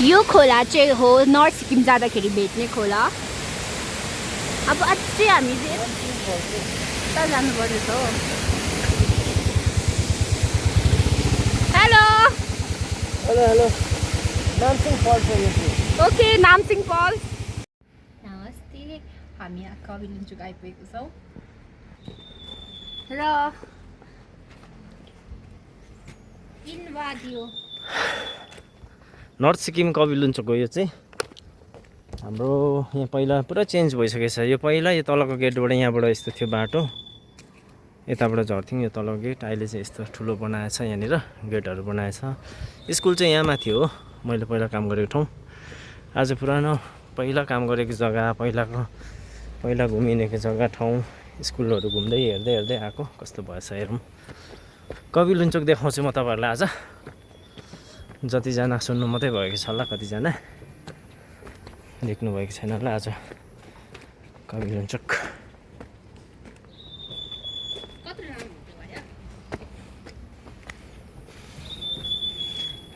यो खोला चाहिँ हो नर्थ सिक्किम जाँदाखेरि भेट्ने खोला। अब अझै हामी चाहिँ यता जानुपर्छ हो। Hello hello hello Namsing falls हो यो चाहिँ। Okay Namsing falls. नमस्ते, हामी कबिलुन्चुक आइपुगेको छौँ र इन्वादियो नर्थ सिक्किम कबिलुन्चुक हो यो चाहिँ। हाम्रो यहाँ पहिला पुरा चेन्ज भइसकेको छ। यो पहिला यो तलको गेटबाट यहाँबाट यस्तो थियो बाटो, यताबाट झर्थ्यौँ। यो तलको गेट अहिले चाहिँ यस्तो ठुलो बनाएछ, यहाँनिर गेटहरू बनाएछ। स्कुल चाहिँ यहाँमा थियो हो, मैले पहिला काम गरेको ठाउँ। आज पुरानो पहिला काम गरेको जग्गा, पहिला घुमिनेको जग्गा ठाउँ, स्कुलहरू घुम्दै हेर्दै हेर्दै आएको कस्तो भएछ हेरौँ। कबिलुन्चुक देखाउँछु म तपाईँहरूलाई आज। जतिजना सुन्नु मात्रै भएको छ होला, कतिजना देख्नु भएको छैन होला। आज कबिलुन्चुक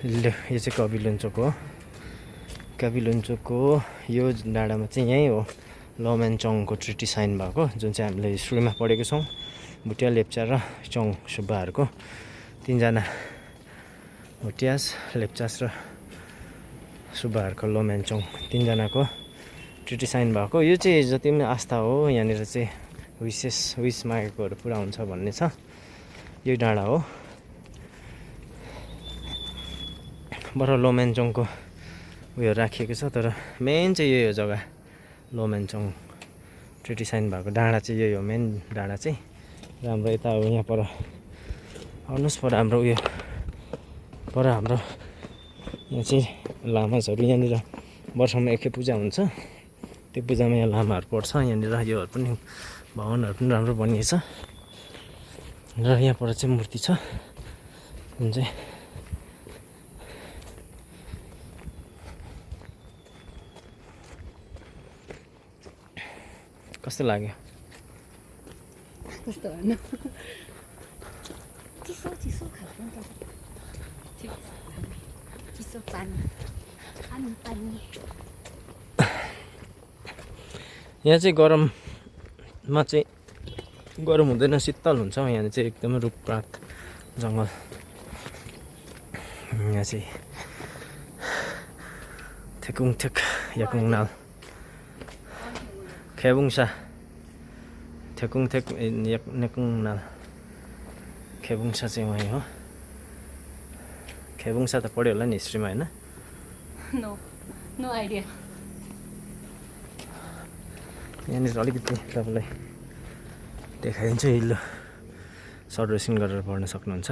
ल यो चाहिँ कबिलुन्चुक हो। कबिलुन्चुकको यो डाँडामा चाहिँ यहीँ हो लमेनचङको ट्रिटी साइन भएको, जुन चाहिँ हामीले हिस्ट्रीमा पढेको छौँ। भुटिया लेप्चा र चङ सुब्बाहरूको तिनजना, भुटियास लेप्चास र सुब्बाहरूको लमेनचङ तिनजनाको ट्रिटी साइन भएको। यो चाहिँ जति पनि आस्था हो, यहाँनिर चाहिँ विस मागेकोहरू पुरा हुन्छ भन्ने छ। यो डाँडा हो बर लोमेन्चङको उयो राखिएको छ, तर मेन चाहिँ यही हो जग्गा। लोमेन्चङ ट्रिटी साइन भएको डाँडा चाहिँ यही हो मेन डाँडा चाहिँ। र हाम्रो यता अब यहाँ पर आउनुहोस्, पर हाम्रो उयो पर हाम्रो यहाँ चाहिँ लामाजहरू यहाँनिर वर्षमा एकै पूजा हुन्छ। त्यो पूजामा यहाँ लामाहरू पर्छ। यहाँनिर योहरू पनि भवनहरू पनि राम्रो बनिएछ। र यहाँ पर चाहिँ मूर्ति छ जुन चाहिँ कस्तो लाग्यो? कस्तो भन्न, चिसो चिसो खालको नि त, चिसो पानी पानी पानी। यहाँ चाहिँ गरममा चाहिँ गरम हुँदैन, शीतल हुन्छ। यहाँ चाहिँ एकदमै रुखपात जङ्गल। यहाँ चाहिँ थेकुङथेक याकुङनाल खेबुङसा थेकुङथेक नेकुङनाल खेबुङसा चाहिँ वहीँ हो। खेबुङसा त पढ्यो होला नि हिस्ट्रीमा, होइन? No idea. यहाँनिर अलिकति तपाईँलाई देखाइदिन्छु, हिल्लो सर्वेसन गरेर पढ्न सक्नुहुन्छ।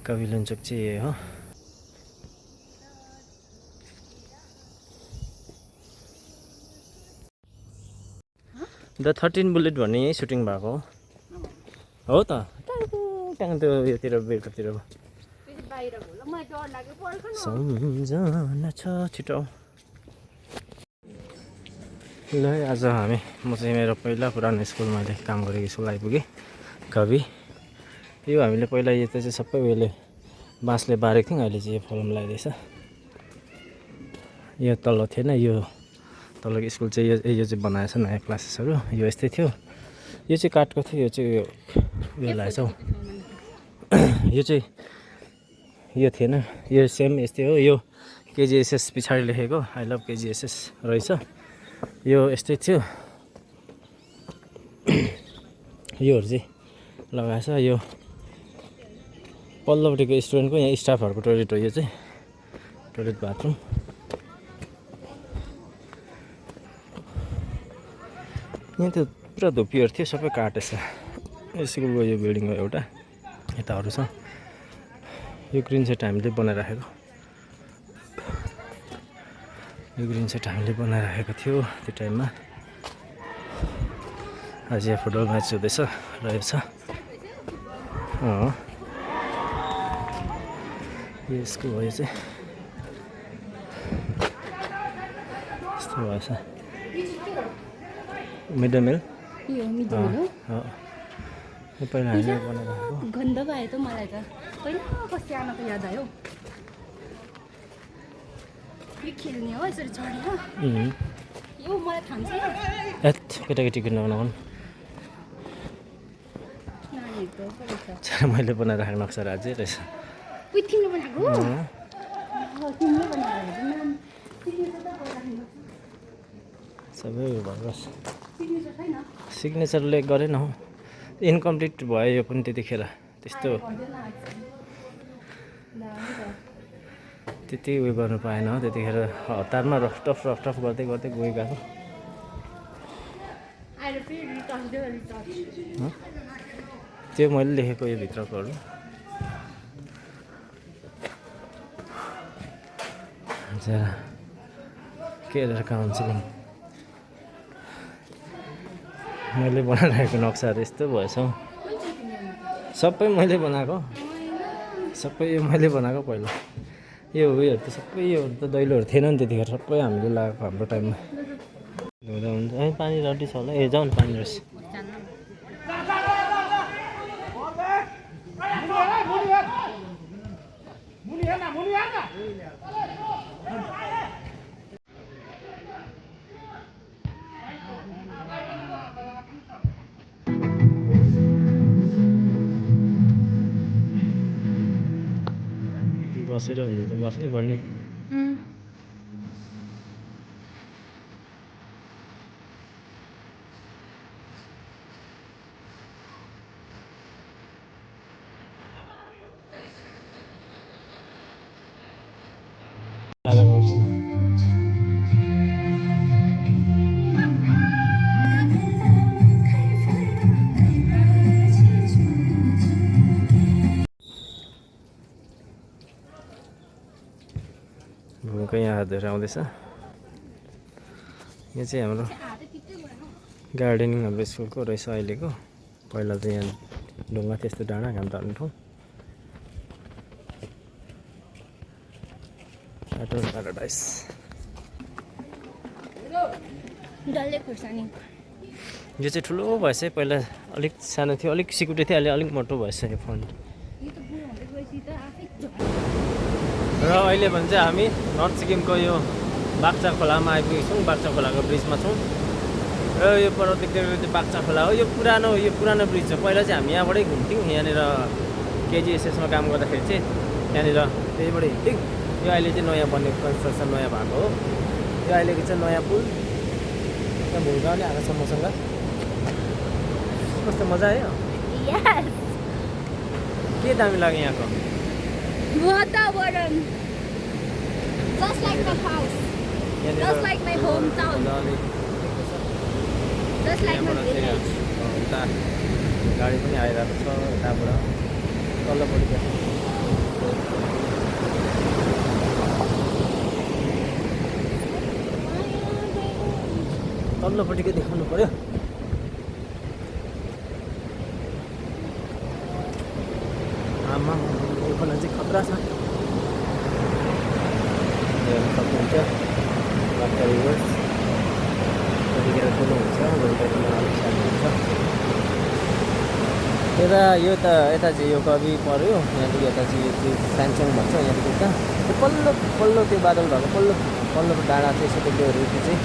कबिलुन्चुक चाहिँ यही हो। द 13 बुलेट भन्ने यहीँ सुटिङ भएको हो त। त्यहाँ त्यो उयोतिर बेलुकातिर सम्झना छ छिटो। ल आज म चाहिँ मेरो पहिला पुरानो स्कुलमा मैले काम गरेको स्कुल आइपुगेँ, कवि। यो हामीले पहिला यता चाहिँ सबै उयोले बाँसले बारेको थियौँ, अहिले चाहिँ यो फलम लगाइदिएछ। यो तल थिएन, यो तलको स्कुल चाहिँ यो चाहिँ बनाएछ नयाँ क्लासेसहरू। यो यस्तै थियो, यो चाहिँ काठको थियो। यो चाहिँ उयो लगाएछ हौ। यो चाहिँ यो थिएन, यो सेम यस्तै हो। यो केजिएसएस पछाडि लेखेको आई लभ केजिएसएस रहेछ। यो यस्तै थियो। योहरू चाहिँ लगाएछ। यो पल्लोपट्टिको स्टुडेन्टको यहाँ स्टाफहरूको टोइलेट हो। यो चाहिँ टोइलेट बाथरुम। यहाँ त्यो पुरा धुप्पीहरू थियो, सबै काटेछ। स्कुलको यो बिल्डिङ हो एउटा, यताहरू छ। यो ग्रिन सेट हामीले बनाइराखेको, यो ग्रिन सेट हामीले बनाइराखेको थियो त्यो टाइममा। आज यहाँ फुटबल म्याच हुँदैछ रहेछ। यो स्कुल हो। यो चाहिँ यस्तो भएछ। मिड डे मिल यो पहिला हामीले बनाएर राखेको गन्ध भयो त मलाई त पहिला कस्तो आमाको याद आयो यो खेल्ने हो यसरी चढेर यो मलाई थाहा छैन एत केटाकेटी किन्न बनाउनु नानीहरूको पो रहेछ मैले बनाएर राखेको नक्सा अझै रहेछ उयो तिमीले बनाएको तिमीले बनाएको नाम सिग्नेचर त राख्नु सबै उयो भएर बस सिग्नेचर छैन सिग्नेचरले गरेन हौ इन्कम्प्लिट भयो यो पनि त्यतिखेर त्यस्तो त्यति उयो गर्नु पाएन हो त्यतिखेर हतारमा रफटफ गर्दै गर्दै गएको आएर फेरि रिटच त्यो मैले लेखेको यो भित्रकोहरू केयर काउन्सिलिङ मैले बनाइरहेको नक्साहरू यस्तो भएछ हौ सबै मैले बनाएको सबै यो मैले बनाएको पहिला यो उयोहरू त सबै योहरू त दैलोहरू थिएन नि त्यतिखेर सबै हामीले लगाएको हाम्रो टाइममा धुँदा हुन्छ ए पानी रड्डी छ होला ए जाउँ न पानी रहेछ बसेर बस्नै पर्ने भूमिका यहाँ हातहरू आउँदैछ यो चाहिँ हाम्रो गार्डनिङ हाम्रो स्कुलको रहेछ अहिलेको पहिला त यहाँ ढुङ्गा त्यस्तो डाँडा घाम टार्ने ठाउँ प्याराडाइस डल्ले खुर्सानी यो चाहिँ ठुलो भएछ है पहिला अलिक सानो थियो अलिक सिकुटे थियो अहिले अलिक मोटो भएछ यो फन्ट र अहिले भने चाहिँ हामी नर्थ सिक्किमको यो बाक्चा खोलामा आइपुगेको छौँ बाक्चा खोलाको ब्रिजमा छौँ र यो पर देख्दै चाहिँ बाक्चा खोला हो यो पुरानो ब्रिज हो पहिला चाहिँ हामी यहाँबाटै घुम्थ्यौँ यहाँनिर केजिएसएसमा काम गर्दाखेरि चाहिँ त्यहाँनिर त्यहीबाट हिँड्थ्यौँ यो अहिले चाहिँ नयाँ बनेको कन्स्ट्रक्सन नयाँ भएको हो यो अहिलेको चाहिँ नयाँ पुल त्यहाँ भूमिका पनि आएको छ मसँग कस्तो मजा आयो के दामी लाग्यो यहाँको वातावरण just like my house just like my hometown just like my village उता गाडी पनि आइरहेको छ यताबाट तल्लोपट्टि तल्लोपट्टिकै देखाउनु पर्यो आमा यो खोला चाहिँ खतरा छ हेर्नु सक्नुहुन्छ बाक्सा रिभर्स कतिखेर ठुलो हुन्छ कतिखेर अलिक सानो हुन्छ यता यता चाहिँ यो कवि पर्यो यहाँदेखि यता चाहिँ यो चाहिँ सानचोङ भन्छ यहाँदेखि उता त्यो पल्लो त्यो बादल भएको पल्लो डाँडा चाहिँ सेकेन्डहरू त्यो चाहिँ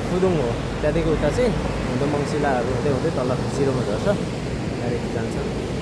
फुदुङ हो त्यहाँदेखि उता चाहिँ हुँदो मङ्सिलाहरू हुँदै तल 0 मा झर्छ त्यहाँदेखि जान्छ